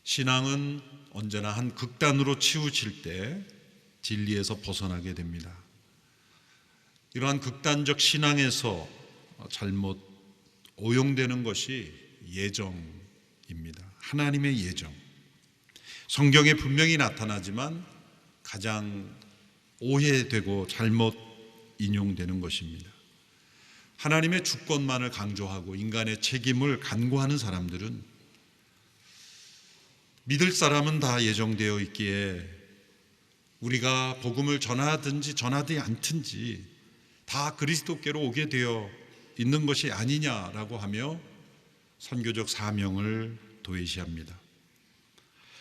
신앙은 언제나 한 극단으로 치우칠 때 진리에서 벗어나게 됩니다. 이러한 극단적 신앙에서 잘못 오용되는 것이 예정입니다. 하나님의 예정. 성경에 분명히 나타나지만 가장 오해되고 잘못 인용되는 것입니다. 하나님의 주권만을 강조하고 인간의 책임을 간구하는 사람들은 믿을 사람은 다 예정되어 있기에 우리가 복음을 전하든지 전하지 않든지 다 그리스도께로 오게 되어 있는 것이 아니냐라고 하며 선교적 사명을 도외시합니다.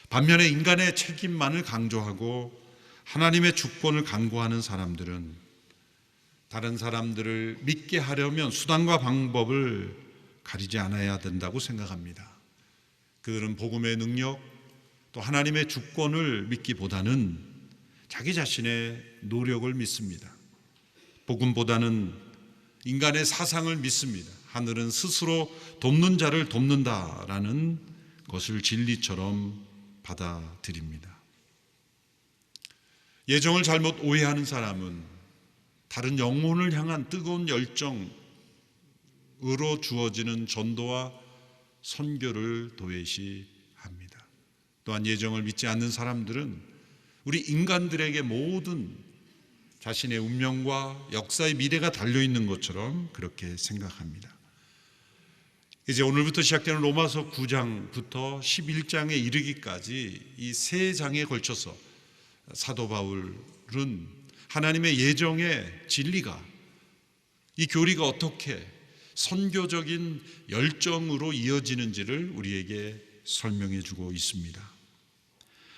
반면에 인간의 책임만을 강조하고 하나님의 주권을 간구하는 사람들은 다른 사람들을 믿게 하려면 수단과 방법을 가리지 않아야 된다고 생각합니다. 그들은 복음의 능력 또 하나님의 주권을 믿기보다는 자기 자신의 노력을 믿습니다. 복음보다는 인간의 사상을 믿습니다. 하늘은 스스로 돕는 자를 돕는다라는 것을 진리처럼 받아들입니다. 예정을 잘못 오해하는 사람은 다른 영혼을 향한 뜨거운 열정으로 주어지는 전도와 선교를 도외시합니다. 또한 예정을 믿지 않는 사람들은 우리 인간들에게 모든 자신의 운명과 역사의 미래가 달려있는 것처럼 그렇게 생각합니다. 이제 오늘부터 시작되는 로마서 9장부터 11장에 이르기까지 이 세 장에 걸쳐서 사도 바울은 하나님의 예정의 진리가, 이 교리가 어떻게 선교적인 열정으로 이어지는지를 우리에게 설명해 주고 있습니다.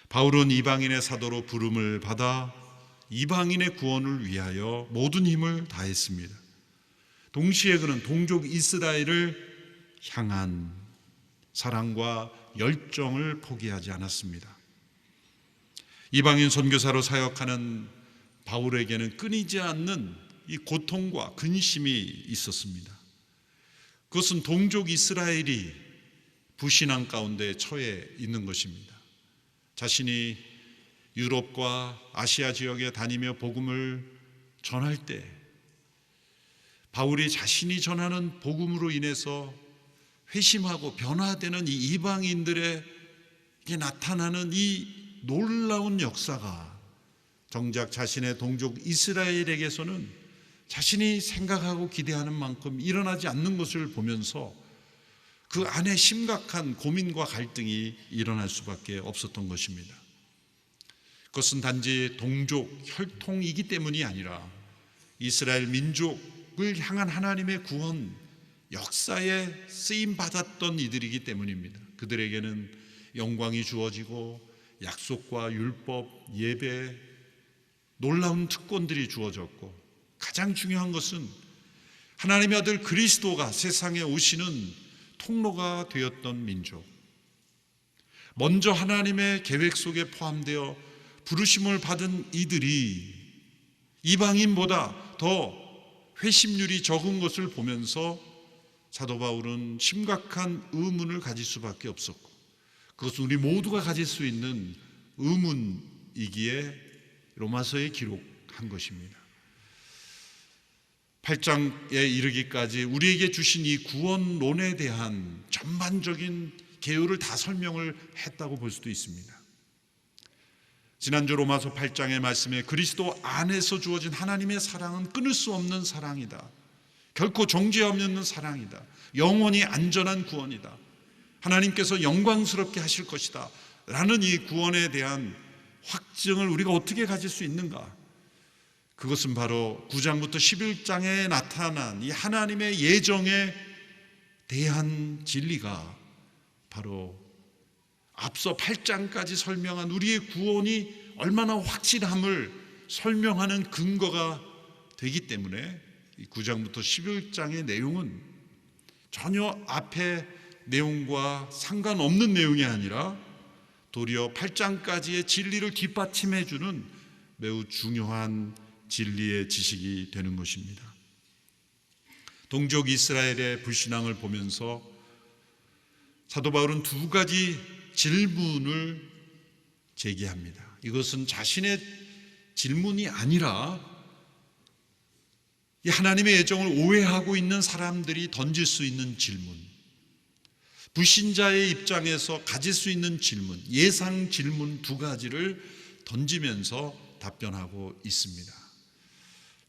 바울은 이방인의 사도로 부름을 받아 이방인의 구원을 위하여 모든 힘을 다했습니다. 동시에 그는 동족 이스라엘을 향한 사랑과 열정을 포기하지 않았습니다. 이방인 선교사로 사역하는 바울에게는 끊이지 않는 이 고통과 근심이 있었습니다. 그것은 동족 이스라엘이 불신앙 가운데 처해 있는 것입니다. 자신이 유럽과 아시아 지역에 다니며 복음을 전할 때 바울이 자신이 전하는 복음으로 인해서 회심하고 변화되는 이 이방인들에게 나타나는 이 놀라운 역사가 정작 자신의 동족 이스라엘에게서는 자신이 생각하고 기대하는 만큼 일어나지 않는 것을 보면서 그 안에 심각한 고민과 갈등이 일어날 수밖에 없었던 것입니다. 그것은 단지 동족 혈통이기 때문이 아니라 이스라엘 민족을 향한 하나님의 구원 역사에 쓰임받았던 이들이기 때문입니다. 그들에게는 영광이 주어지고 약속과 율법, 예배, 놀라운 특권들이 주어졌고 가장 중요한 것은 하나님의 아들 그리스도가 세상에 오시는 통로가 되었던 민족, 먼저 하나님의 계획 속에 포함되어 부르심을 받은 이들이 이방인보다 더 회심률이 적은 것을 보면서 사도 바울은 심각한 의문을 가질 수밖에 없었고 그것은 우리 모두가 가질 수 있는 의문이기에 로마서에 기록한 것입니다. 8장에 이르기까지 우리에게 주신 이 구원론에 대한 전반적인 개요를 다 설명을 했다고 볼 수도 있습니다. 지난주 로마서 8장의 말씀에 그리스도 안에서 주어진 하나님의 사랑은 끊을 수 없는 사랑이다. 결코 정죄함이 없는 사랑이다. 영원히 안전한 구원이다. 하나님께서 영광스럽게 하실 것이다 라는 이 구원에 대한 확증을 우리가 어떻게 가질 수 있는가? 그것은 바로 9장부터 11장에 나타난 이 하나님의 예정에 대한 진리가 바로 앞서 8장까지 설명한 우리의 구원이 얼마나 확실함을 설명하는 근거가 되기 때문에 9장부터 11장의 내용은 전혀 앞에 내용과 상관없는 내용이 아니라 도리어 8장까지의 진리를 뒷받침해 주는 매우 중요한 진리의 지식이 되는 것입니다. 동족 이스라엘의 불신앙을 보면서 사도 바울은 두 가지 질문을 제기합니다. 이것은 자신의 질문이 아니라 이 하나님의 애정을 오해하고 있는 사람들이 던질 수 있는 질문, 불신자의 입장에서 가질 수 있는 질문, 예상 질문 두 가지를 던지면서 답변하고 있습니다.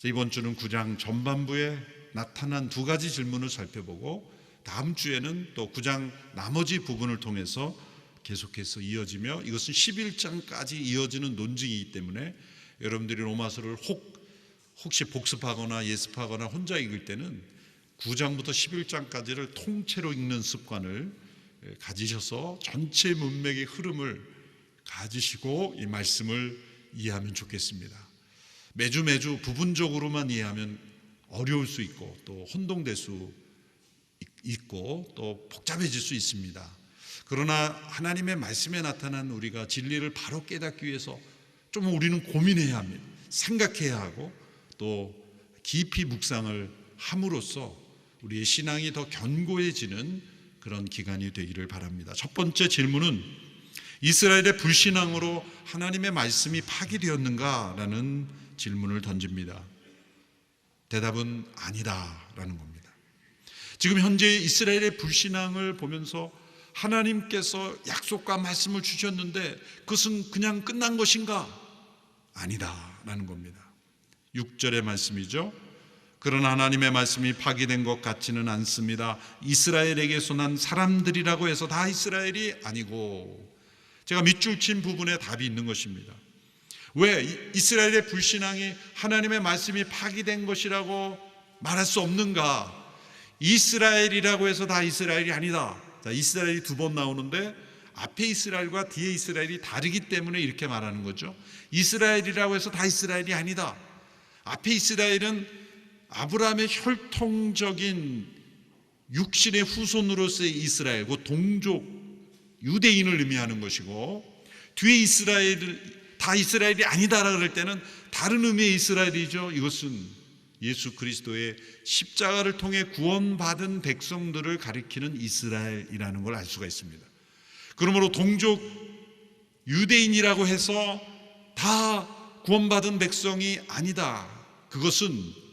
이번 주는 9장 전반부에 나타난 두 가지 질문을 살펴보고 다음 주에는 또 9장 나머지 부분을 통해서 계속해서 이어지며, 이것은 11장까지 이어지는 논증이기 때문에 여러분들이 로마서를 혹시 복습하거나 예습하거나 혼자 읽을 때는 9장부터 11장까지를 통째로 읽는 습관을 가지셔서 전체 문맥의 흐름을 가지시고 이 말씀을 이해하면 좋겠습니다. 매주 부분적으로만 이해하면 어려울 수 있고 또 혼동될 수 있고 또 복잡해질 수 있습니다. 그러나 하나님의 말씀에 나타난 우리가 진리를 바로 깨닫기 위해서 좀 우리는 고민해야 합니다. 생각해야 하고 또 깊이 묵상을 함으로써 우리의 신앙이 더 견고해지는 그런 기간이 되기를 바랍니다. 첫 번째 질문은 이스라엘의 불신앙으로 하나님의 말씀이 파기되었는가라는 질문을 던집니다. 대답은 아니다라는 겁니다. 지금 현재 이스라엘의 불신앙을 보면서 하나님께서 약속과 말씀을 주셨는데 그것은 그냥 끝난 것인가? 아니다라는 겁니다. 6절의 말씀이죠. 그러나 하나님의 말씀이 파기된 것 같지는 않습니다. 이스라엘에게서 난 사람들이라고 해서 다 이스라엘이 아니고, 제가 밑줄 친 부분에 답이 있는 것입니다. 왜 이스라엘의 불신앙이 하나님의 말씀이 파기된 것이라고 말할 수 없는가? 이스라엘이라고 해서 다 이스라엘이 아니다. 자, 이스라엘이 두 번 나오는데 앞에 이스라엘과 뒤에 이스라엘이 다르기 때문에 이렇게 말하는 거죠. 이스라엘이라고 해서 다 이스라엘이 아니다. 앞에 이스라엘은 아브라함의 혈통적인 육신의 후손으로서의 이스라엘, 그 동족 유대인을 의미하는 것이고, 뒤에 이스라엘 다 이스라엘이 아니다라 그럴 때는 다른 의미의 이스라엘이죠. 이것은 예수 그리스도의 십자가를 통해 구원받은 백성들을 가리키는 이스라엘이라는 걸 알 수가 있습니다. 그러므로 동족 유대인이라고 해서 다 구원받은 백성이 아니다. 그것은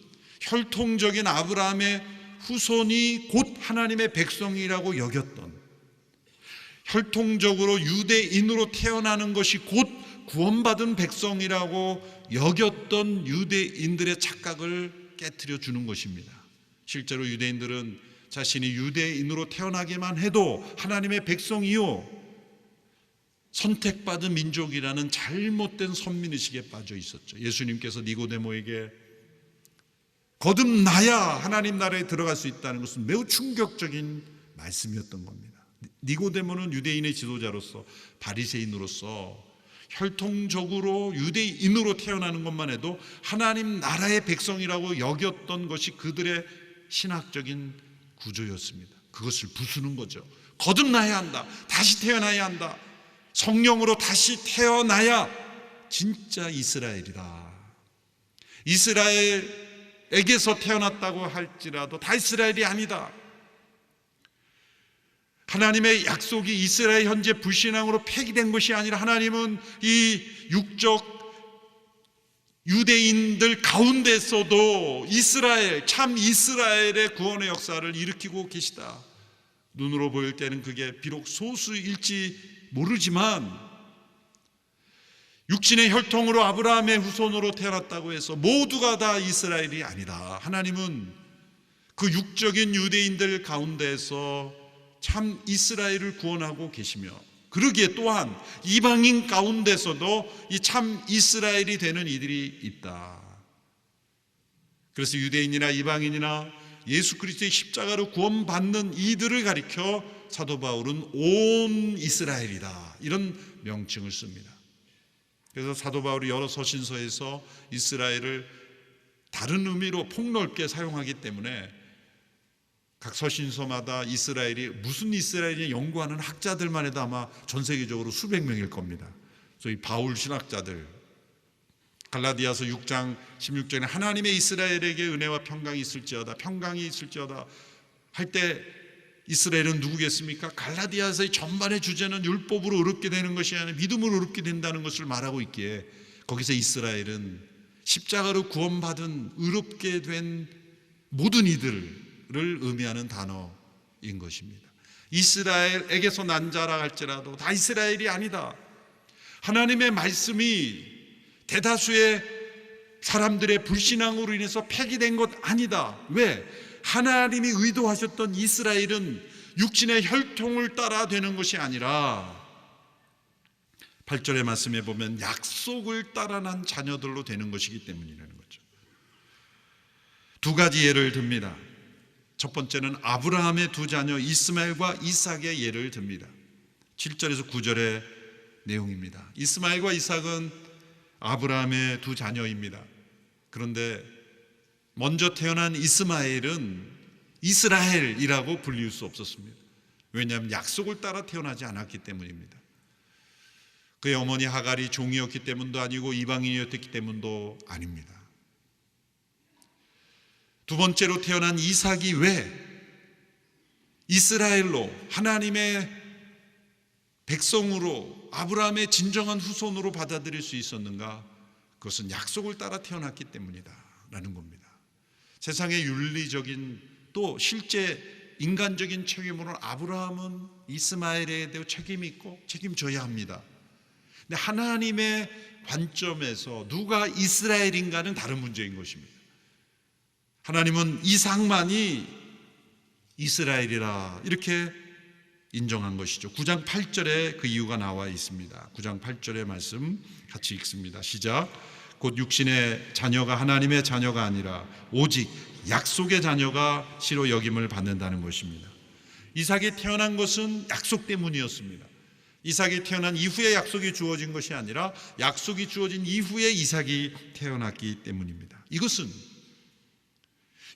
혈통적인 아브라함의 후손이 곧 하나님의 백성이라고 여겼던, 혈통적으로 유대인으로 태어나는 것이 곧 구원받은 백성이라고 여겼던 유대인들의 착각을 깨트려 주는 것입니다. 실제로 유대인들은 자신이 유대인으로 태어나기만 해도 하나님의 백성이요, 선택받은 민족이라는 잘못된 선민의식에 빠져 있었죠. 예수님께서 니고데모에게 거듭나야 하나님 나라에 들어갈 수 있다는 것은 매우 충격적인 말씀이었던 겁니다. 니고데모는 유대인의 지도자로서, 바리새인으로서 혈통적으로 유대인으로 태어나는 것만 해도 하나님 나라의 백성이라고 여겼던 것이 그들의 신학적인 구조였습니다. 그것을 부수는 거죠. 거듭나야 한다. 다시 태어나야 한다. 성령으로 다시 태어나야 진짜 이스라엘이다. 이스라엘에게서 태어났다고 할지라도 다 이스라엘이 아니다. 하나님의 약속이 이스라엘 현재 불신앙으로 폐기된 것이 아니라 하나님은 이 육적 유대인들 가운데서도 이스라엘, 참 이스라엘의 구원의 역사를 일으키고 계시다. 눈으로 보일 때는 그게 비록 소수일지 모르지만 육신의 혈통으로 아브라함의 후손으로 태어났다고 해서 모두가 다 이스라엘이 아니다. 하나님은 그 육적인 유대인들 가운데서 참 이스라엘을 구원하고 계시며, 그러기에 또한 이방인 가운데서도 이 참 이스라엘이 되는 이들이 있다. 그래서 유대인이나 이방인이나 예수 그리스도의 십자가로 구원받는 이들을 가리켜 사도 바울은 온 이스라엘이다, 이런 명칭을 씁니다. 그래서 사도 바울이 여러 서신서에서 이스라엘을 다른 의미로 폭넓게 사용하기 때문에 각 서신서마다 이스라엘이 무슨 이스라엘이 연구하는 학자들만 해도 아마 전 세계적으로 수백 명일 겁니다. 소위 바울 신학자들, 갈라디아서 6장 16절에 하나님의 이스라엘에게 은혜와 평강이 있을지어다, 평강이 있을지어다 할 때 이스라엘은 누구겠습니까? 갈라디아서의 전반의 주제는 율법으로 의롭게 되는 것이 아니라 믿음으로 의롭게 된다는 것을 말하고 있기에 거기서 이스라엘은 십자가로 구원받은 의롭게 된 모든 이들을 의미하는 단어인 것입니다. 이스라엘에게서 난 자라 할지라도 다 이스라엘이 아니다. 하나님의 말씀이 대다수의 사람들의 불신앙으로 인해서 폐기된 것 아니다. 왜? 하나님이 의도하셨던 이스라엘은 육신의 혈통을 따라 되는 것이 아니라 8절의 말씀에 보면 약속을 따라 난 자녀들로 되는 것이기 때문이라는 거죠. 두 가지 예를 듭니다. 첫 번째는 아브라함의 두 자녀 이스마엘과 이삭의 예를 듭니다. 7절에서 9절의 내용입니다. 이스마엘과 이삭은 아브라함의 두 자녀입니다. 그런데 먼저 태어난 이스마엘은 이스라엘이라고 불릴 수 없었습니다. 왜냐하면 약속을 따라 태어나지 않았기 때문입니다. 그의 어머니 하갈이 종이었기 때문도 아니고 이방인이었기 때문도 아닙니다. 두 번째로 태어난 이삭이 왜 이스라엘로 하나님의 백성으로 아브라함의 진정한 후손으로 받아들일 수 있었는가? 그것은 약속을 따라 태어났기 때문이다라는 겁니다. 세상의 윤리적인 또 실제 인간적인 책임으로는 아브라함은 이스마엘에 대해 책임이 있고 책임져야 합니다. 근데 하나님의 관점에서 누가 이스라엘인가는 다른 문제인 것입니다. 하나님은 이삭만이 이스라엘이라 이렇게 인정한 것이죠. 9장 8절에 그 이유가 나와 있습니다. 9장 8절의 말씀 같이 읽습니다. 시작. 곧 육신의 자녀가 하나님의 자녀가 아니라 오직 약속의 자녀가 시로 여김을 받는다는 것입니다. 이삭이 태어난 것은 약속 때문이었습니다. 이삭이 태어난 이후에 약속이 주어진 것이 아니라 약속이 주어진 이후에 이삭이 태어났기 때문입니다. 이것은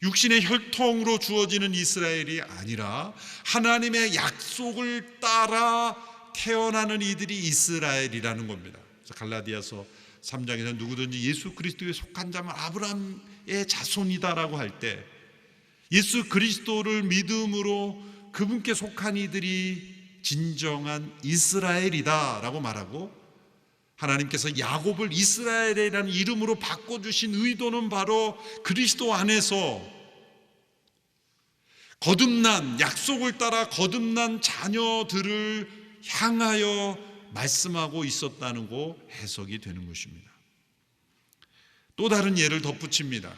육신의 혈통으로 주어지는 이스라엘이 아니라 하나님의 약속을 따라 태어나는 이들이 이스라엘이라는 겁니다. 그래서 갈라디아서 3장에서 누구든지 예수 그리스도에 속한 자면 아브라함의 자손이다라고 할 때 예수 그리스도를 믿음으로 그분께 속한 이들이 진정한 이스라엘이다라고 말하고, 하나님께서 야곱을 이스라엘이라는 이름으로 바꿔주신 의도는 바로 그리스도 안에서 거듭난 약속을 따라 거듭난 자녀들을 향하여 말씀하고 있었다는 거 해석이 되는 것입니다. 또 다른 예를 덧붙입니다.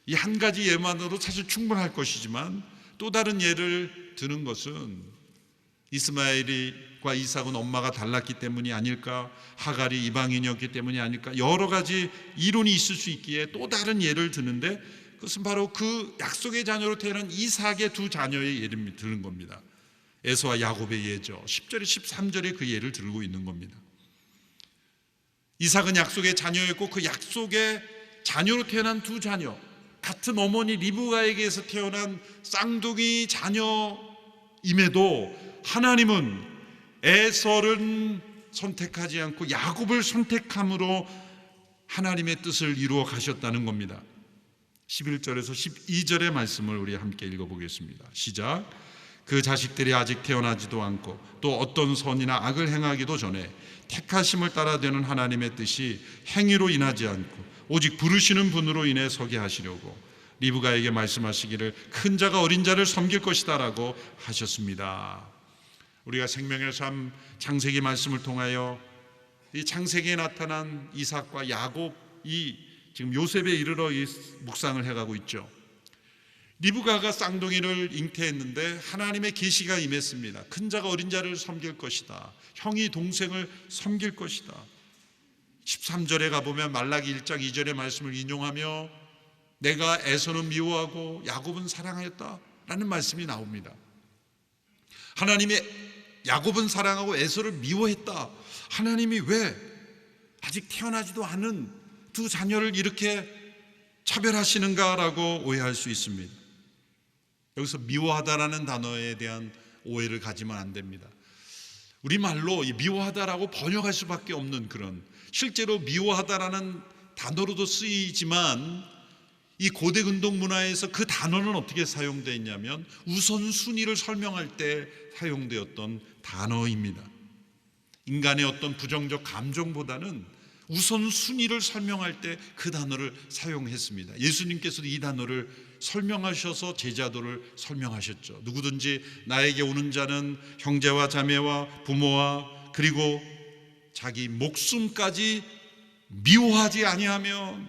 이 한 가지 예만으로도 사실 충분할 것이지만 또 다른 예를 드는 것은 이스마엘과 이삭은 엄마가 달랐기 때문이 아닐까, 하갈이 이방인이었기 때문이 아닐까, 여러 가지 이론이 있을 수 있기에 또 다른 예를 드는데 그것은 바로 그 약속의 자녀로 태어난 이삭의 두 자녀의 예를 드는 겁니다. 에서와 야곱의 예죠. 10절에 13절에 그 예를 들고 있는 겁니다. 이삭은 약속의 자녀였고 그 약속의 자녀로 태어난 두 자녀, 같은 어머니 리브가에게서 태어난 쌍둥이 자녀임에도 하나님은 에서를 선택하지 않고 야곱을 선택함으로 하나님의 뜻을 이루어 가셨다는 겁니다. 11절에서 12절의 말씀을 우리 함께 읽어보겠습니다. 시작. 그 자식들이 아직 태어나지도 않고 또 어떤 선이나 악을 행하기도 전에 택하심을 따라 되는 하나님의 뜻이 행위로 인하지 않고 오직 부르시는 분으로 인해 서게 하시려고 리브가에게 말씀하시기를 큰 자가 어린 자를 섬길 것이다 라고 하셨습니다. 우리가 생명의 삶 창세기 말씀을 통하여 이 창세기에 나타난 이삭과 야곱이 지금 요셉에 이르러 묵상을 해가고 있죠. 리브가가 쌍둥이를 잉태했는데 하나님의 계시가 임했습니다. 큰 자가 어린 자를 섬길 것이다. 형이 동생을 섬길 것이다. 13절에 가보면 말라기 1장 2절의 말씀을 인용하며 내가 에서는 미워하고 야곱은 사랑하였다라는 말씀이 나옵니다. 하나님이 야곱은 사랑하고 에서를 미워했다. 하나님이 왜 아직 태어나지도 않은 두 자녀를 이렇게 차별하시는가라고 오해할 수 있습니다. 여기서 미워하다라는 단어에 대한 오해를 가지면 안 됩니다. 우리말로 이 미워하다라고 번역할 수밖에 없는 그런, 실제로 미워하다라는 단어로도 쓰이지만 이 고대 근동 문화에서 그 단어는 어떻게 사용되어 있냐면 우선순위를 설명할 때 사용되었던 단어입니다. 인간의 어떤 부정적 감정보다는 우선순위를 설명할 때 그 단어를 사용했습니다. 예수님께서도 이 단어를 설명하셔서 제자도를 설명하셨죠. 누구든지 나에게 오는 자는 형제와 자매와 부모와 그리고 자기 목숨까지 미워하지 아니하면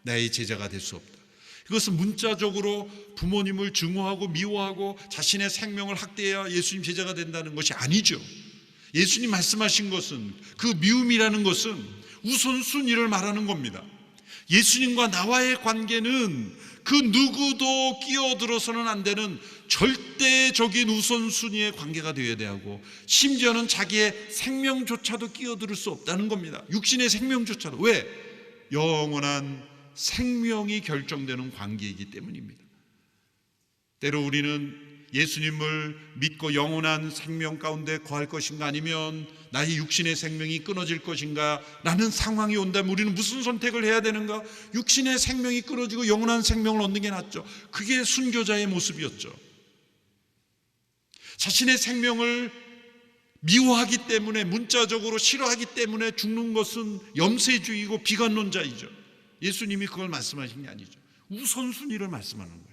나의 제자가 될 수 없다. 이것은 문자적으로 부모님을 증오하고 미워하고 자신의 생명을 학대해야 예수님 제자가 된다는 것이 아니죠. 예수님 말씀하신 것은 그 미움이라는 것은 우선순위를 말하는 겁니다. 예수님과 나와의 관계는 그 누구도 끼어들어서는 안 되는 절대적인 우선순위의 관계가 되어야 되고, 심지어는 자기의 생명조차도 끼어들 수 없다는 겁니다. 육신의 생명조차도. 왜? 영원한 생명이 결정되는 관계이기 때문입니다. 때로 우리는 예수님을 믿고 영원한 생명 가운데 거할 것인가, 아니면 나의 육신의 생명이 끊어질 것인가 라는 상황이 온다면 우리는 무슨 선택을 해야 되는가? 육신의 생명이 끊어지고 영원한 생명을 얻는 게 낫죠. 그게 순교자의 모습이었죠. 자신의 생명을 미워하기 때문에, 문자적으로 싫어하기 때문에 죽는 것은 염세주의고 비관론자이죠. 예수님이 그걸 말씀하신 게 아니죠. 우선순위를 말씀하는 거예요.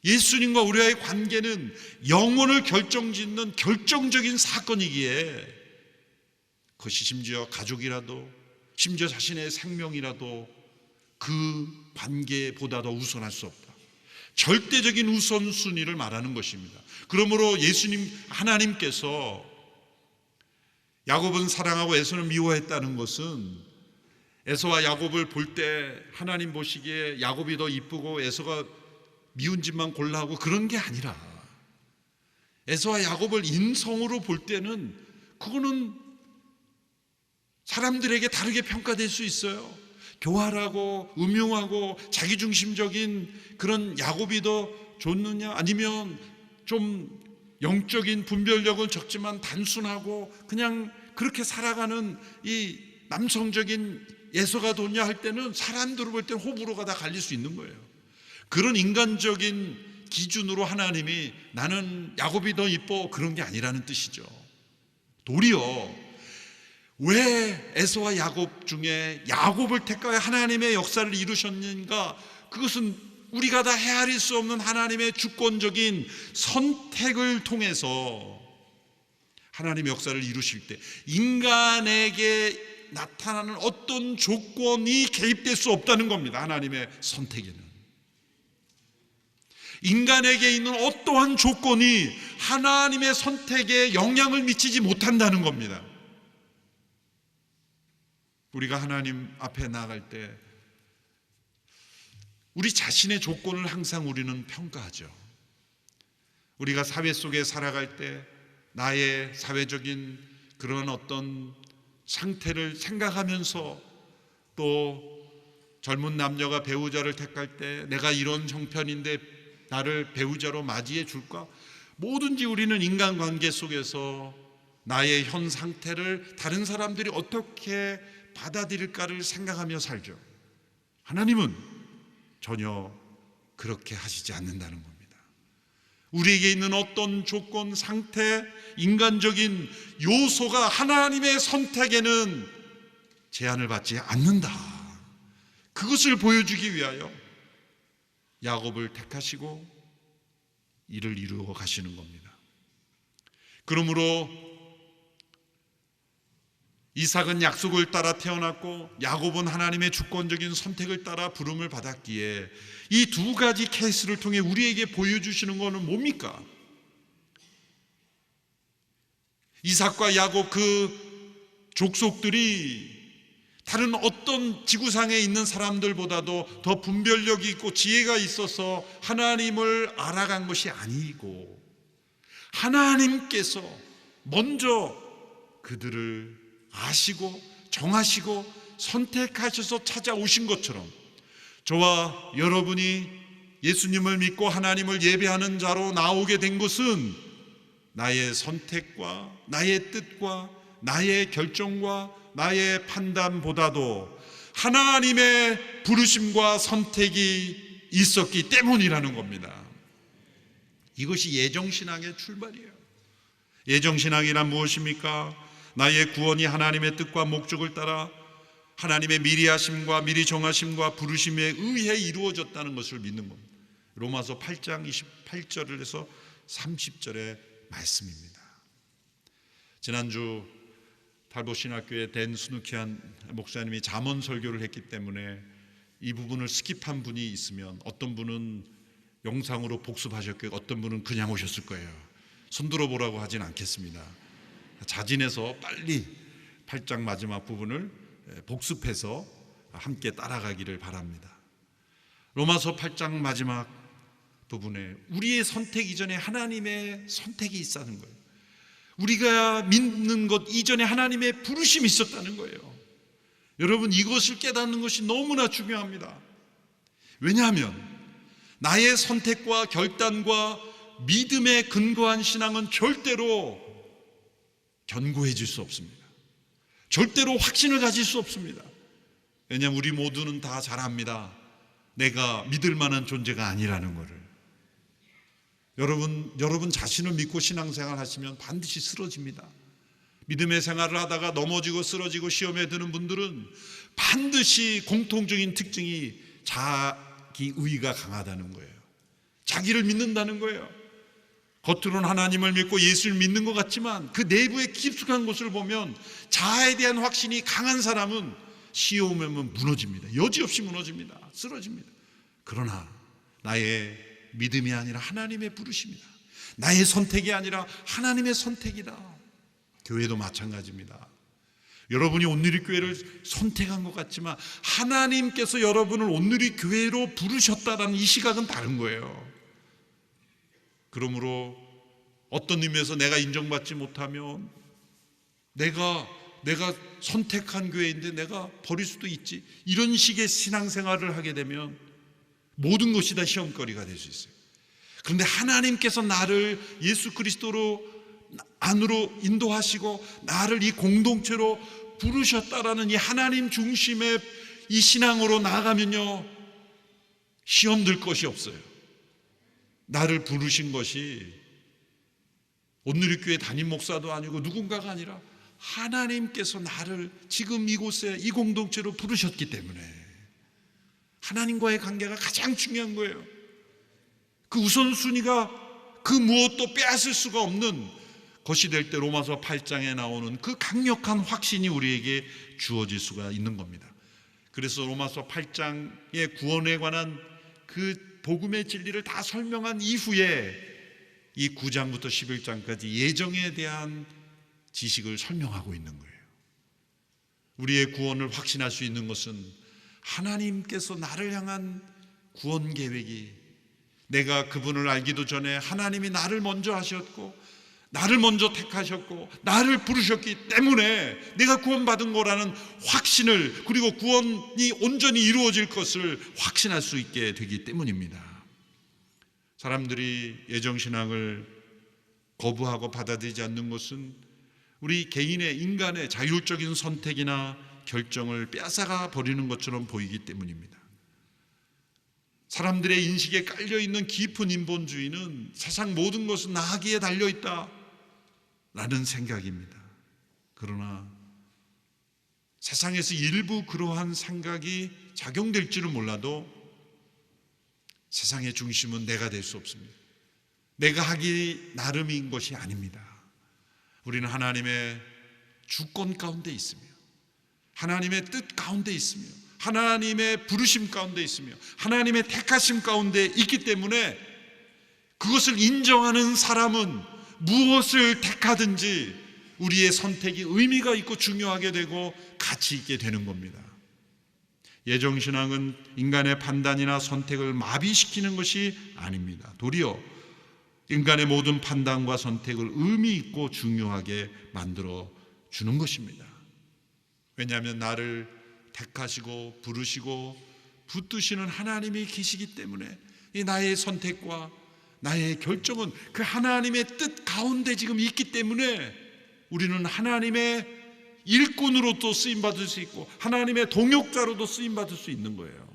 예수님과 우리와의 관계는 영혼을 결정짓는 결정적인 사건이기에, 그것이 심지어 가족이라도, 심지어 자신의 생명이라도 그 관계보다 더 우선할 수 없다. 절대적인 우선순위를 말하는 것입니다. 그러므로 예수님, 하나님께서 야곱은 사랑하고 에서는 미워했다는 것은, 에서와 야곱을 볼 때 하나님 보시기에 야곱이 더 이쁘고 에서가 미운 짓만 골라 하고 그런 게 아니라, 에서와 야곱을 인성으로 볼 때는 그거는 사람들에게 다르게 평가될 수 있어요. 교활하고 음흉하고 자기중심적인 그런 야곱이 더 좋느냐, 아니면 좀 영적인 분별력은 적지만 단순하고 그냥 그렇게 살아가는 이 남성적인 에서가 좋냐 할 때는 사람들을 볼 때는 호불호가 다 갈릴 수 있는 거예요. 그런 인간적인 기준으로 하나님이 나는 야곱이 더 이뻐, 그런 게 아니라는 뜻이죠. 도리어 왜 에서와 야곱 중에 야곱을 택하여 하나님의 역사를 이루셨는가? 그것은 우리가 다 헤아릴 수 없는 하나님의 주권적인 선택을 통해서 하나님의 역사를 이루실 때 인간에게 나타나는 어떤 조건이 개입될 수 없다는 겁니다. 하나님의 선택에는 인간에게 있는 어떠한 조건이 하나님의 선택에 영향을 미치지 못한다는 겁니다. 우리가 하나님 앞에 나아갈 때 우리 자신의 조건을 항상 우리는 평가하죠. 우리가 사회 속에 살아갈 때 나의 사회적인 그런 어떤 상태를 생각하면서, 또 젊은 남녀가 배우자를 택할 때 내가 이런 형편인데 나를 배우자로 맞이해 줄까? 뭐든지 우리는 인간관계 속에서 나의 현 상태를 다른 사람들이 어떻게 받아들일까를 생각하며 살죠. 하나님은 전혀 그렇게 하시지 않는다는 겁니다. 우리에게 있는 어떤 조건, 상태, 인간적인 요소가 하나님의 선택에는 제한을 받지 않는다. 그것을 보여주기 위하여 야곱을 택하시고 이를 이루어 가시는 겁니다. 그러므로 이삭은 약속을 따라 태어났고 야곱은 하나님의 주권적인 선택을 따라 부름을 받았기에, 이 두 가지 케이스를 통해 우리에게 보여주시는 것은 뭡니까? 이삭과 야곱 그 족속들이 다른 어떤 지구상에 있는 사람들보다도 더 분별력이 있고 지혜가 있어서 하나님을 알아간 것이 아니고, 하나님께서 먼저 그들을 아시고 정하시고 선택하셔서 찾아오신 것처럼, 저와 여러분이 예수님을 믿고 하나님을 예배하는 자로 나오게 된 것은 나의 선택과 나의 뜻과 나의 결정과 나의 판단보다도 하나님의 부르심과 선택이 있었기 때문이라는 겁니다. 이것이 예정신앙의 출발이에요. 예정신앙이란 무엇입니까? 나의 구원이 하나님의 뜻과 목적을 따라 하나님의 미리 하심과 미리 정하심과 부르심에 의해 이루어졌다는 것을 믿는 겁니다. 로마서 8장 28절을 해서 30절의 말씀입니다. 지난주 달보신학교의 댄 스누키안 목사님이 잠언 설교를 했기 때문에 이 부분을 스킵한 분이 있으면 어떤 분은 영상으로 복습하셨고요, 어떤 분은 그냥 오셨을 거예요. 손들어 보라고 하진 않겠습니다. 자진해서 빨리 8장 마지막 부분을 복습해서 함께 따라가기를 바랍니다. 로마서 8장 마지막 부분에 우리의 선택 이전에 하나님의 선택이 있다는 거예요. 우리가 믿는 것 이전에 하나님의 부르심이 있었다는 거예요. 여러분, 이것을 깨닫는 것이 너무나 중요합니다. 왜냐하면 나의 선택과 결단과 믿음에 근거한 신앙은 절대로 견고해질 수 없습니다. 절대로 확신을 가질 수 없습니다. 왜냐하면 우리 모두는 다 잘 압니다. 내가 믿을 만한 존재가 아니라는 것을. 여러분 자신을 믿고 신앙생활 하시면 반드시 쓰러집니다. 믿음의 생활을 하다가 넘어지고 쓰러지고 시험에 드는 분들은 반드시 공통적인 특징이 자기의가 강하다는 거예요. 자기를 믿는다는 거예요. 겉으로는 하나님을 믿고 예수를 믿는 것 같지만 그 내부의 깊숙한 곳을 보면 자아에 대한 확신이 강한 사람은 시험에 오면 무너집니다. 여지없이 무너집니다. 쓰러집니다. 그러나 나의 믿음이 아니라 하나님의 부르심이다. 나의 선택이 아니라 하나님의 선택이다. 교회도 마찬가지입니다. 여러분이 온누리교회를 선택한 것 같지만 하나님께서 여러분을 온누리교회로 부르셨다라는 이 시각은 다른 거예요. 그러므로 어떤 의미에서 내가 인정받지 못하면 내가 선택한 교회인데 내가 버릴 수도 있지, 이런 식의 신앙생활을 하게 되면 모든 것이 다 시험거리가 될 수 있어요. 그런데 하나님께서 나를 예수 그리스도로 안으로 인도하시고 나를 이 공동체로 부르셨다라는 이 하나님 중심의 이 신앙으로 나아가면요, 시험 들 것이 없어요. 나를 부르신 것이 온누리교회 담임 목사도 아니고 누군가가 아니라 하나님께서 나를 지금 이곳에 이 공동체로 부르셨기 때문에 하나님과의 관계가 가장 중요한 거예요. 그 우선순위가 그 무엇도 빼앗을 수가 없는 것이 될 때 로마서 8장에 나오는 그 강력한 확신이 우리에게 주어질 수가 있는 겁니다. 그래서 로마서 8장의 구원에 관한 그 복음의 진리를 다 설명한 이후에 이 9장부터 11장까지 예정에 대한 지식을 설명하고 있는 거예요. 우리의 구원을 확신할 수 있는 것은 하나님께서 나를 향한 구원 계획이, 내가 그분을 알기도 전에 하나님이 나를 먼저 하셨고 나를 먼저 택하셨고 나를 부르셨기 때문에 내가 구원받은 거라는 확신을, 그리고 구원이 온전히 이루어질 것을 확신할 수 있게 되기 때문입니다. 사람들이 예정신앙을 거부하고 받아들이지 않는 것은 우리 개인의 인간의 자율적인 선택이나 결정을 빼앗아가 버리는 것처럼 보이기 때문입니다. 사람들의 인식에 깔려있는 깊은 인본주의는 세상 모든 것은 나하기에 달려있다 라는 생각입니다. 그러나 세상에서 일부 그러한 생각이 작용될지는 몰라도 세상의 중심은 내가 될 수 없습니다. 내가 하기 나름인 것이 아닙니다. 우리는 하나님의 주권 가운데 있으며 하나님의 뜻 가운데 있으며 하나님의 부르심 가운데 있으며 하나님의 택하심 가운데 있기 때문에 그것을 인정하는 사람은 무엇을 택하든지 우리의 선택이 의미가 있고 중요하게 되고 가치 있게 되는 겁니다. 예정신앙은 인간의 판단이나 선택을 마비시키는 것이 아닙니다. 도리어 인간의 모든 판단과 선택을 의미 있고 중요하게 만들어 주는 것입니다. 왜냐하면 나를 택하시고 부르시고 붙드시는 하나님이 계시기 때문에 이 나의 선택과 나의 결정은 그 하나님의 뜻 가운데 지금 있기 때문에 우리는 하나님의 일꾼으로도 쓰임받을 수 있고 하나님의 동역자로도 쓰임받을 수 있는 거예요.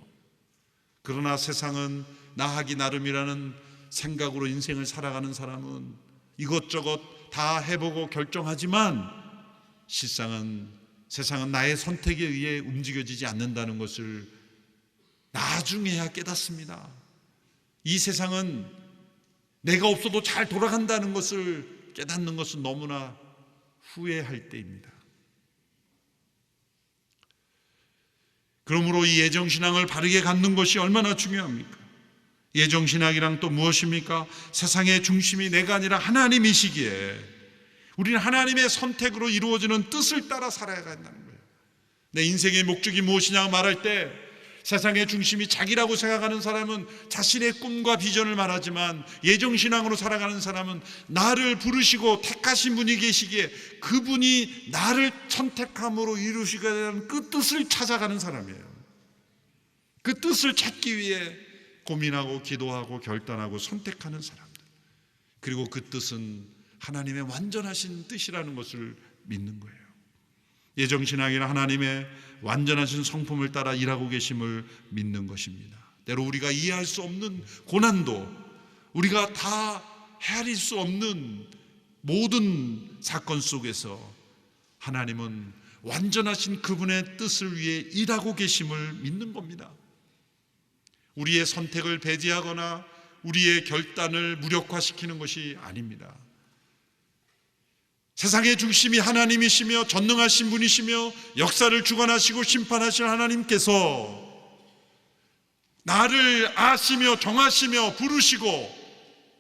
그러나 세상은 나하기 나름이라는 생각으로 인생을 살아가는 사람은 이것저것 다 해보고 결정하지만 세상은 나의 선택에 의해 움직여지지 않는다는 것을 나중에야 깨닫습니다. 이 세상은 내가 없어도 잘 돌아간다는 것을 깨닫는 것은 너무나 후회할 때입니다. 그러므로 이 예정신앙을 바르게 갖는 것이 얼마나 중요합니까? 예정신앙이란 또 무엇입니까? 세상의 중심이 내가 아니라 하나님이시기에 우리는 하나님의 선택으로 이루어지는 뜻을 따라 살아야 한다는 거예요. 내 인생의 목적이 무엇이냐 말할 때 세상의 중심이 자기라고 생각하는 사람은 자신의 꿈과 비전을 말하지만 예정신앙으로 살아가는 사람은 나를 부르시고 택하신 분이 계시기에 그분이 나를 선택함으로 이루시게 되는 그 뜻을 찾아가는 사람이에요. 그 뜻을 찾기 위해 고민하고 기도하고 결단하고 선택하는 사람들, 그리고 그 뜻은 하나님의 완전하신 뜻이라는 것을 믿는 거예요. 예정신앙이란 하나님의 완전하신 성품을 따라 일하고 계심을 믿는 것입니다. 때로 우리가 이해할 수 없는 고난도, 우리가 다 헤아릴 수 없는 모든 사건 속에서 하나님은 완전하신 그분의 뜻을 위해 일하고 계심을 믿는 겁니다. 우리의 선택을 배제하거나 우리의 결단을 무력화시키는 것이 아닙니다. 세상의 중심이 하나님이시며 전능하신 분이시며 역사를 주관하시고 심판하실 하나님께서 나를 아시며 정하시며 부르시고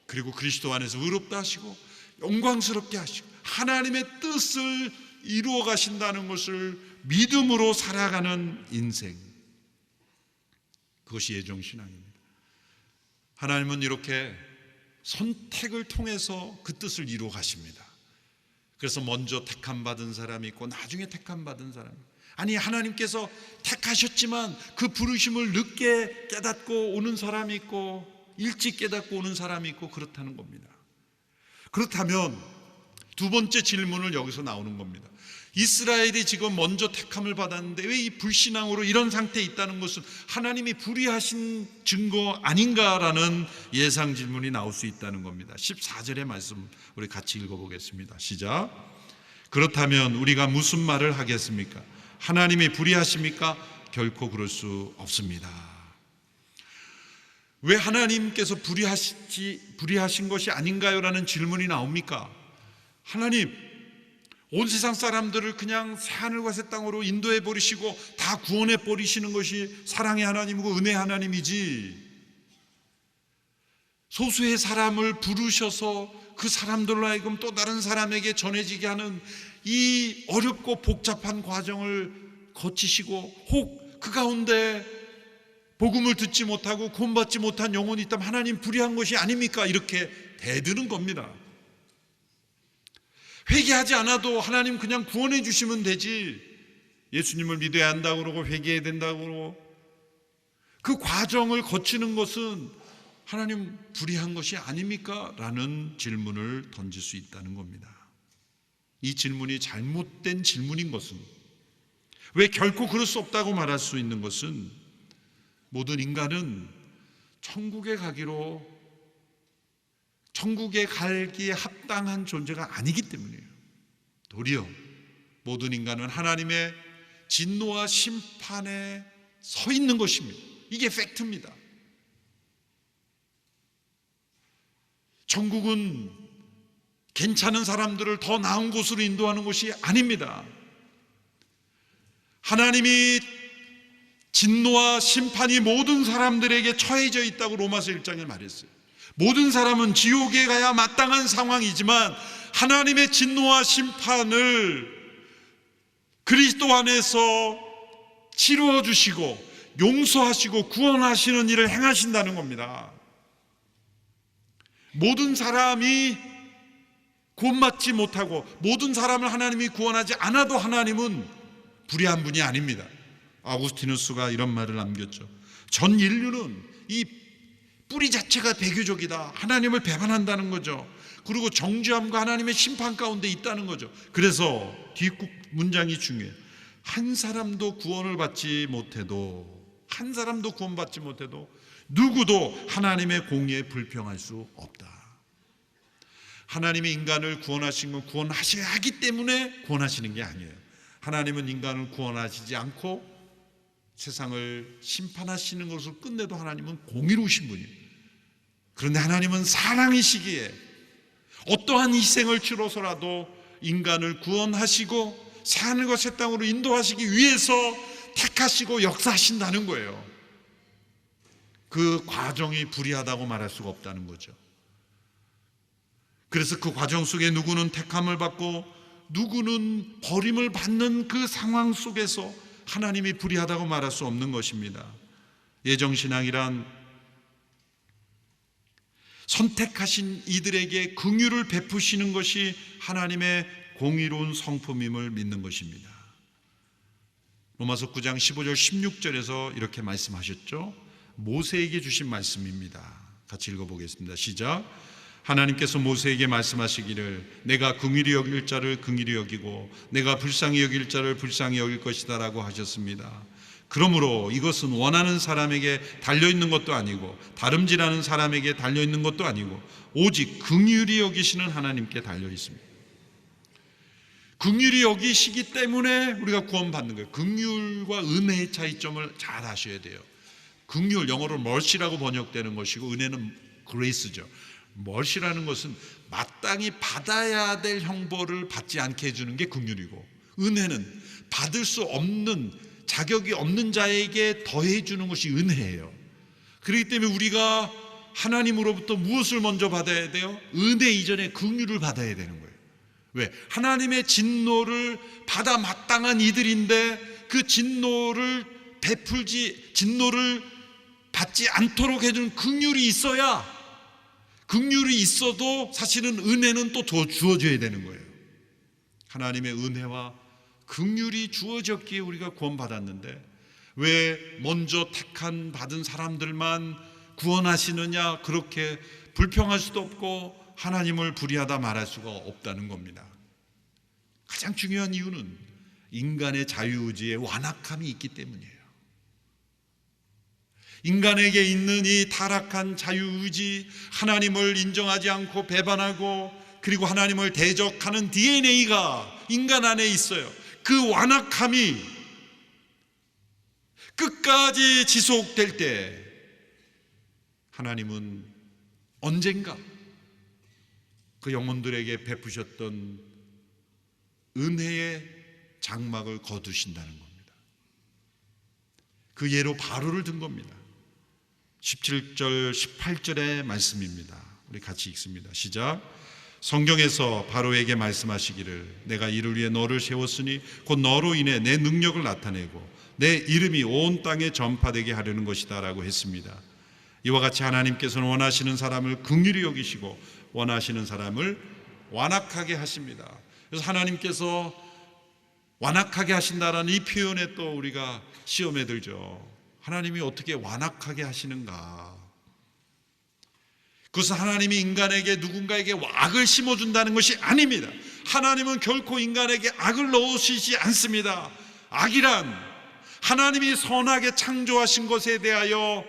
그리고 그리스도 안에서 의롭다 하시고 영광스럽게 하시고 하나님의 뜻을 이루어 가신다는 것을 믿음으로 살아가는 인생, 그것이 예정신앙입니다. 하나님은 이렇게 선택을 통해서 그 뜻을 이루어 가십니다. 그래서 먼저 택함 받은 사람이 있고 나중에 택함 받은 사람이, 아니 하나님께서 택하셨지만 그 부르심을 늦게 깨닫고 오는 사람이 있고 일찍 깨닫고 오는 사람이 있고 그렇다는 겁니다. 그렇다면 두 번째 질문을 여기서 나오는 겁니다. 이스라엘이 지금 먼저 택함을 받았는데 왜 이 불신앙으로 이런 상태에 있다는 것은 하나님이 불의하신 증거 아닌가라는 예상 질문이 나올 수 있다는 겁니다. 14절의 말씀 우리 같이 읽어보겠습니다. 시작. 그렇다면 우리가 무슨 말을 하겠습니까? 하나님이 불의하십니까? 결코 그럴 수 없습니다. 왜 하나님께서 불의하신 것이 아닌가요? 라는 질문이 나옵니까? 하나님, 온 세상 사람들을 그냥 새하늘과 새 땅으로 인도해 버리시고 다 구원해 버리시는 것이 사랑의 하나님이고 은혜의 하나님이지, 소수의 사람을 부르셔서 그 사람들로 하여금 또 다른 사람에게 전해지게 하는 이 어렵고 복잡한 과정을 거치시고 혹 그 가운데 복음을 듣지 못하고 구원받지 못한 영혼이 있다면 하나님 불의한 것이 아닙니까? 이렇게 대드는 겁니다. 회개하지 않아도 하나님 그냥 구원해 주시면 되지, 예수님을 믿어야 한다고 그러고 회개해야 된다고 그러고 그 과정을 거치는 것은 하나님 불의한 것이 아닙니까? 라는 질문을 던질 수 있다는 겁니다. 이 질문이 잘못된 질문인 것은, 왜 결코 그럴 수 없다고 말할 수 있는 것은 모든 인간은 천국에 가기에 합당한 존재가 아니기 때문이에요. 도리어 모든 인간은 하나님의 진노와 심판에 서 있는 것입니다. 이게 팩트입니다. 천국은 괜찮은 사람들을 더 나은 곳으로 인도하는 것이 아닙니다. 하나님이 진노와 심판이 모든 사람들에게 처해져 있다고 로마서 1장에 말했어요. 모든 사람은 지옥에 가야 마땅한 상황이지만 하나님의 진노와 심판을 그리스도 안에서 치루어 주시고 용서하시고 구원하시는 일을 행하신다는 겁니다. 모든 사람이 구원받지 못하고 모든 사람을 하나님이 구원하지 않아도 하나님은 불의한 분이 아닙니다. 아우구스티누스가 이런 말을 남겼죠. 전 인류는 이 뿌리 자체가 배교적이다, 하나님을 배반한다는 거죠. 그리고 정죄함과 하나님의 심판 가운데 있다는 거죠. 그래서 뒷국 문장이 중요해요. 한 사람도 구원을 받지 못해도, 한 사람도 구원받지 못해도 누구도 하나님의 공의에 불평할 수 없다. 하나님이 인간을 구원하신 건 구원하셔야 하기 때문에 구원하시는 게 아니에요. 하나님은 인간을 구원하시지 않고 세상을 심판하시는 것으로 끝내도 하나님은 공의로우신 분이에요. 그런데 하나님은 사랑이시기에 어떠한 희생을 치러서라도 인간을 구원하시고 새하늘과 새 땅으로 인도하시기 위해서 택하시고 역사하신다는 거예요. 그 과정이 불의하다고 말할 수가 없다는 거죠. 그래서 그 과정 속에 누구는 택함을 받고 누구는 버림을 받는 그 상황 속에서 하나님이 불의하다고 말할 수 없는 것입니다. 예정신앙이란 선택하신 이들에게 긍휼을 베푸시는 것이 하나님의 공의로운 성품임을 믿는 것입니다. 로마서 9장 15절 16절에서 이렇게 말씀하셨죠. 모세에게 주신 말씀입니다. 같이 읽어보겠습니다. 시작. 하나님께서 모세에게 말씀하시기를 내가 긍휼히 여길 자를 긍휼히 여기고 내가 불쌍히 여길 자를 불쌍히 여길 것이다 라고 하셨습니다. 그러므로 이것은 원하는 사람에게 달려있는 것도 아니고 다름질하는 사람에게 달려있는 것도 아니고 오직 긍휼히 여기시는 하나님께 달려있습니다. 긍휼히 여기시기 때문에 우리가 구원받는 거예요. 긍휼과 은혜의 차이점을 잘 아셔야 돼요. 긍휼, 영어로 mercy라고 번역되는 것이고 은혜는 grace죠. mercy라는 것은 마땅히 받아야 될 형벌을 받지 않게 해주는 게 긍휼이고, 은혜는 받을 수 없는, 자격이 없는 자에게 더해 주는 것이 은혜예요. 그렇기 때문에 우리가 하나님으로부터 무엇을 먼저 받아야 돼요? 은혜 이전에 긍휼을 받아야 되는 거예요. 왜? 하나님의 진노를 받아 마땅한 이들인데 그 진노를 받지 않도록 해주는 긍휼이 있어야, 긍휼이 있어도 사실은 은혜는 또 더 주어져야 되는 거예요. 하나님의 은혜와 긍휼이 주어졌기에 우리가 구원받았는데 왜 먼저 받은 사람들만 구원하시느냐, 그렇게 불평할 수도 없고 하나님을 불의하다 말할 수가 없다는 겁니다. 가장 중요한 이유는 인간의 자유의지에 완악함이 있기 때문이에요. 인간에게 있는 이 타락한 자유의지, 하나님을 인정하지 않고 배반하고 그리고 하나님을 대적하는 DNA가 인간 안에 있어요. 그 완악함이 끝까지 지속될 때 하나님은 언젠가 그 영혼들에게 베푸셨던 은혜의 장막을 거두신다는 겁니다. 그 예로 바로를 든 겁니다. 17절 18절의 말씀입니다. 우리 같이 읽습니다. 시작. 성경에서 바로에게 말씀하시기를 내가 이를 위해 너를 세웠으니 곧 너로 인해 내 능력을 나타내고 내 이름이 온 땅에 전파되게 하려는 것이다 라고 했습니다. 이와 같이 하나님께서는 원하시는 사람을 긍휼히 여기시고 원하시는 사람을 완악하게 하십니다. 그래서 하나님께서 완악하게 하신다라는 이 표현에 또 우리가 시험에 들죠. 하나님이 어떻게 완악하게 하시는가? 그것은 하나님이 인간에게 누군가에게 악을 심어준다는 것이 아닙니다. 하나님은 결코 인간에게 악을 넣으시지 않습니다. 악이란 하나님이 선하게 창조하신 것에 대하여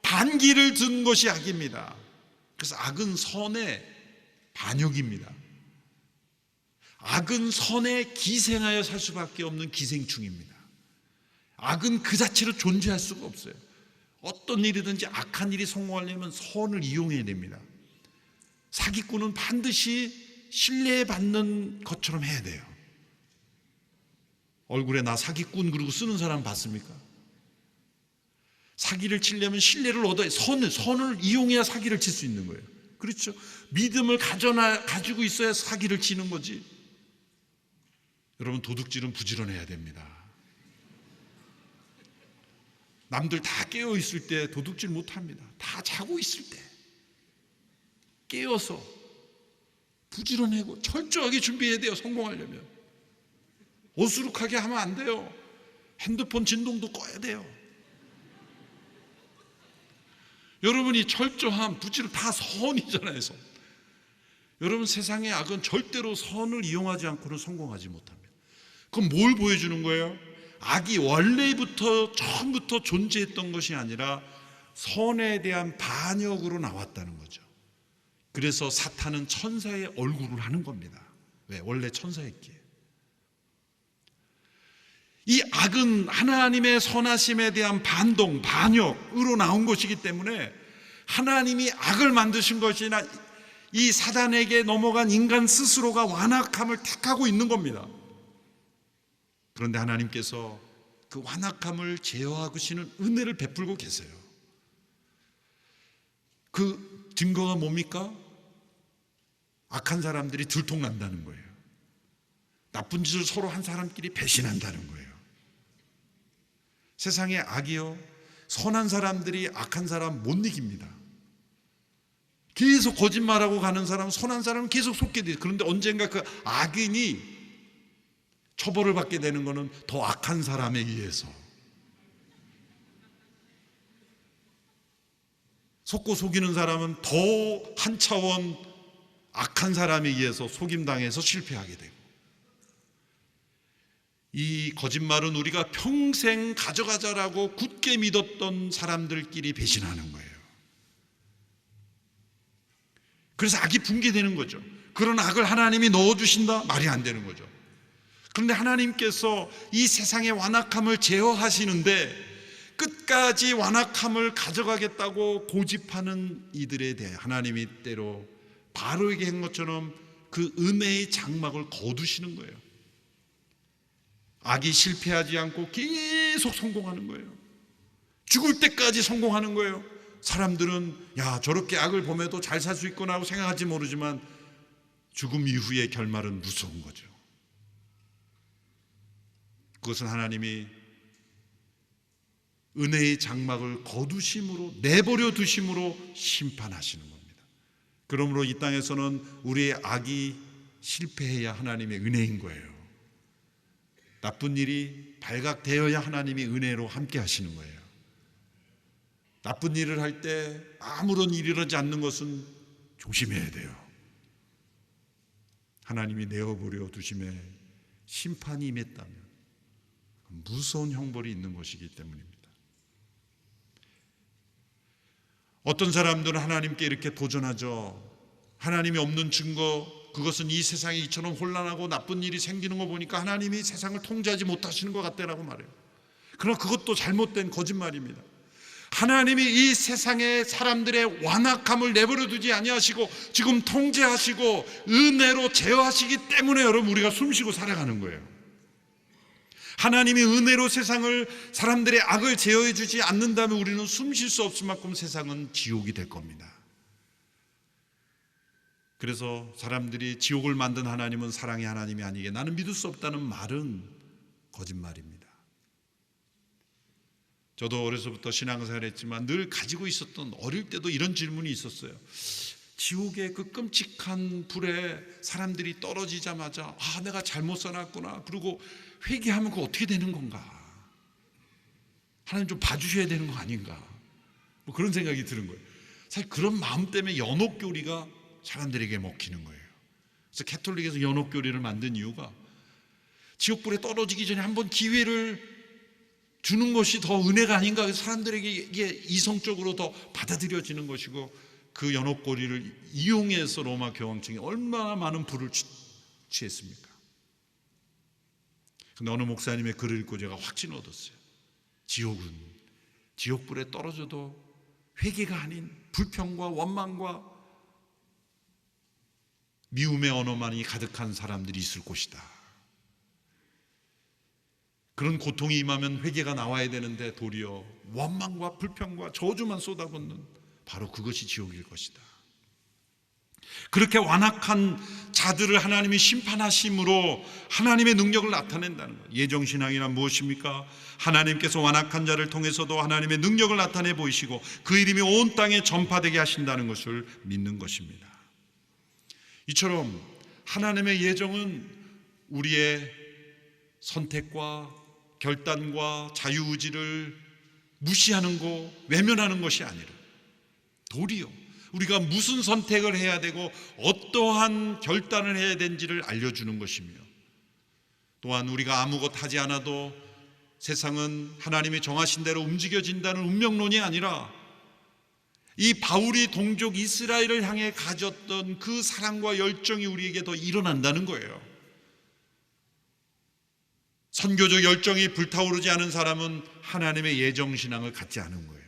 반기를 든 것이 악입니다. 그래서 악은 선의 반역입니다. 악은 선에 기생하여 살 수밖에 없는 기생충입니다. 악은 그 자체로 존재할 수가 없어요. 어떤 일이든지 악한 일이 성공하려면 선을 이용해야 됩니다. 사기꾼은 반드시 신뢰받는 것처럼 해야 돼요. 얼굴에 나 사기꾼 그러고 쓰는 사람 봤습니까? 사기를 치려면 신뢰를 얻어야, 선을 이용해야 사기를 칠 수 있는 거예요. 그렇죠? 믿음을 가지고 있어야 사기를 치는 거지. 여러분, 도둑질은 부지런해야 됩니다. 남들 다 깨어 있을 때 도둑질 못 합니다. 다 자고 있을 때 깨어서 부지런하고 철저하게 준비해야 돼요. 성공하려면 어수룩하게 하면 안 돼요. 핸드폰 진동도 꺼야 돼요. 여러분이 철저함, 부지런 다 선이잖아요. 선. 여러분, 세상의 악은 절대로 선을 이용하지 않고는 성공하지 못합니다. 그럼 뭘 보여주는 거예요? 악이 원래부터 처음부터 존재했던 것이 아니라 선에 대한 반역으로 나왔다는 거죠. 그래서 사탄은 천사의 얼굴을 하는 겁니다. 왜? 원래 천사였기에. 이 악은 하나님의 선하심에 대한 반동, 반역으로 나온 것이기 때문에 하나님이 악을 만드신 것이 아니라 이 사단에게 넘어간 인간 스스로가 완악함을 택하고 있는 겁니다. 그런데 하나님께서 그 완악함을 제어하시는 은혜를 베풀고 계세요. 그 증거가 뭡니까? 악한 사람들이 들통난다는 거예요. 나쁜 짓을 서로 한 사람끼리 배신한다는 거예요. 세상의 악이요, 선한 사람들이 악한 사람 못 이깁니다. 계속 거짓말하고 가는 사람, 선한 사람은 계속 속게 돼요. 그런데 언젠가 그 악인이 처벌을 받게 되는 것은 더 악한 사람에 의해서. 속고 속이는 사람은 더 한 차원 악한 사람에 의해서 속임당해서 실패하게 되고, 이 거짓말은 우리가 평생 가져가자라고 굳게 믿었던 사람들끼리 배신하는 거예요. 그래서 악이 붕괴되는 거죠. 그런 악을 하나님이 넣어주신다? 말이 안 되는 거죠. 그런데 하나님께서 이 세상의 완악함을 제어하시는데 끝까지 완악함을 가져가겠다고 고집하는 이들에 대해 하나님이 때로 바로에게 한 것처럼 그 은혜의 장막을 거두시는 거예요. 악이 실패하지 않고 계속 성공하는 거예요. 죽을 때까지 성공하는 거예요. 사람들은 야, 저렇게 악을 범해도 잘 살 수 있구나 하고 생각할지 모르지만 죽음 이후의 결말은 무서운 거죠. 그것은 하나님이 은혜의 장막을 거두심으로, 내버려 두심으로 심판하시는 겁니다. 그러므로 이 땅에서는 우리의 악이 실패해야 하나님의 은혜인 거예요. 나쁜 일이 발각되어야 하나님이 은혜로 함께 하시는 거예요. 나쁜 일을 할 때 아무런 일이 일어나지 않는 것은 조심해야 돼요. 하나님이 내어버려 두심에 심판이 임했다면 무서운 형벌이 있는 것이기 때문입니다. 어떤 사람들은 하나님께 이렇게 도전하죠. 하나님이 없는 증거, 그것은 이 세상이 이처럼 혼란하고 나쁜 일이 생기는 거 보니까 하나님이 세상을 통제하지 못하시는 것 같다라고 말해요. 그러나 그것도 잘못된 거짓말입니다. 하나님이 이 세상의 사람들의 완악함을 내버려 두지 아니하시고 지금 통제하시고 은혜로 제어하시기 때문에 여러분 우리가 숨쉬고 살아가는 거예요. 하나님이 은혜로 세상을, 사람들의 악을 제어해 주지 않는다면 우리는 숨쉴 수 없을 만큼 세상은 지옥이 될 겁니다. 그래서 사람들이 지옥을 만든 하나님은 사랑의 하나님이 아니게 나는 믿을 수 없다는 말은 거짓말입니다. 저도 어려서부터 신앙생활을 했지만 늘 가지고 있었던, 어릴 때도 이런 질문이 있었어요. 지옥의 그 끔찍한 불에 사람들이 떨어지자마자 내가 잘못 살았구나, 그리고 회개하면 그거 어떻게 되는 건가, 하나님 좀 봐주셔야 되는 거 아닌가, 뭐 그런 생각이 드는 거예요. 사실 그런 마음 때문에 연옥교리가 사람들에게 먹히는 거예요. 그래서 캐톨릭에서 연옥교리를 만든 이유가 지옥불에 떨어지기 전에 한번 기회를 주는 것이 더 은혜가 아닌가, 사람들에게 이게 이성적으로 더 받아들여지는 것이고, 그 연옥고리를 이용해서 로마 교황청이 얼마나 많은 불을 취했습니까? 근데 어느 목사님의 글을 읽고 제가 확신을 얻었어요. 지옥은 지옥불에 떨어져도 회개가 아닌 불평과 원망과 미움의 언어만이 가득한 사람들이 있을 곳이다. 그런 고통이 임하면 회개가 나와야 되는데 도리어 원망과 불평과 저주만 쏟아붓는 바로 그것이 지옥일 것이다. 그렇게 완악한 자들을 하나님이 심판하심으로 하나님의 능력을 나타낸다는 거예요. 예정신앙이란 무엇입니까? 하나님께서 완악한 자를 통해서도 하나님의 능력을 나타내 보이시고 그 이름이 온 땅에 전파되게 하신다는 것을 믿는 것입니다. 이처럼 하나님의 예정은 우리의 선택과 결단과 자유의지를 무시하는 거, 외면하는 것이 아니라 도리어 우리가 무슨 선택을 해야 되고 어떠한 결단을 해야 되는지를 알려주는 것이며, 또한 우리가 아무것도 하지 않아도 세상은 하나님이 정하신 대로 움직여진다는 운명론이 아니라 이 바울이 동족 이스라엘을 향해 가졌던 그 사랑과 열정이 우리에게 더 일어난다는 거예요. 선교적 열정이 불타오르지 않은 사람은 하나님의 예정신앙을 갖지 않은 거예요.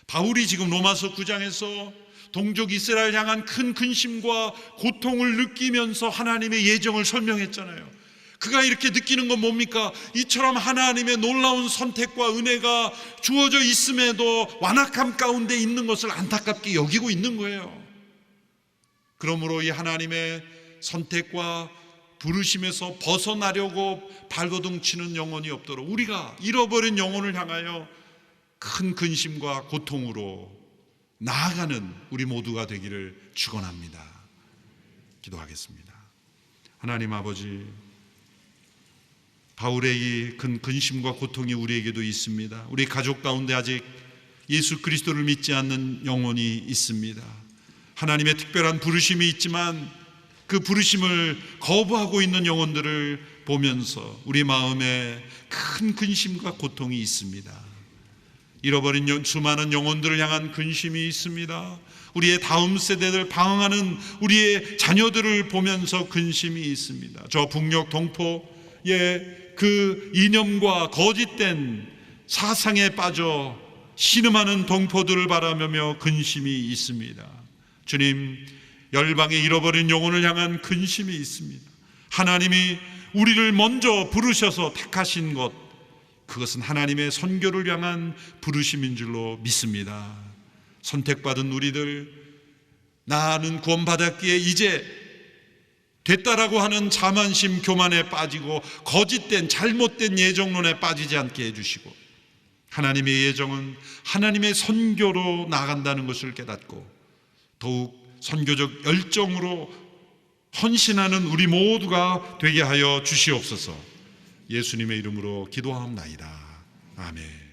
바울이 지금 로마서 9장에서 동족 이스라엘 향한 큰 근심과 고통을 느끼면서 하나님의 예정을 설명했잖아요. 그가 이렇게 느끼는 건 뭡니까? 이처럼 하나님의 놀라운 선택과 은혜가 주어져 있음에도 완악함 가운데 있는 것을 안타깝게 여기고 있는 거예요. 그러므로 이 하나님의 선택과 부르심에서 벗어나려고 발버둥 치는 영혼이 없도록 우리가 잃어버린 영혼을 향하여 큰 근심과 고통으로 나아가는 우리 모두가 되기를 축원합니다. 기도하겠습니다. 하나님 아버지, 바울의 이 큰 근심과 고통이 우리에게도 있습니다. 우리 가족 가운데 아직 예수 그리스도를 믿지 않는 영혼이 있습니다. 하나님의 특별한 부르심이 있지만 그 부르심을 거부하고 있는 영혼들을 보면서 우리 마음에 큰 근심과 고통이 있습니다. 잃어버린 수많은 영혼들을 향한 근심이 있습니다. 우리의 다음 세대들 방황하는 우리의 자녀들을 보면서 근심이 있습니다. 저 북녘 동포의 그 이념과 거짓된 사상에 빠져 신음하는 동포들을 바라보며 근심이 있습니다. 주님, 열방에 잃어버린 영혼을 향한 근심이 있습니다. 하나님이 우리를 먼저 부르셔서 택하신 것, 그것은 하나님의 선교를 향한 부르심인 줄로 믿습니다. 선택받은 우리들, 나는 구원받았기에 이제 됐다라고 하는 자만심, 교만에 빠지고 거짓된 잘못된 예정론에 빠지지 않게 해주시고, 하나님의 예정은 하나님의 선교로 나간다는 것을 깨닫고 더욱 선교적 열정으로 헌신하는 우리 모두가 되게 하여 주시옵소서. 예수님의 이름으로 기도하옵나이다. 아멘.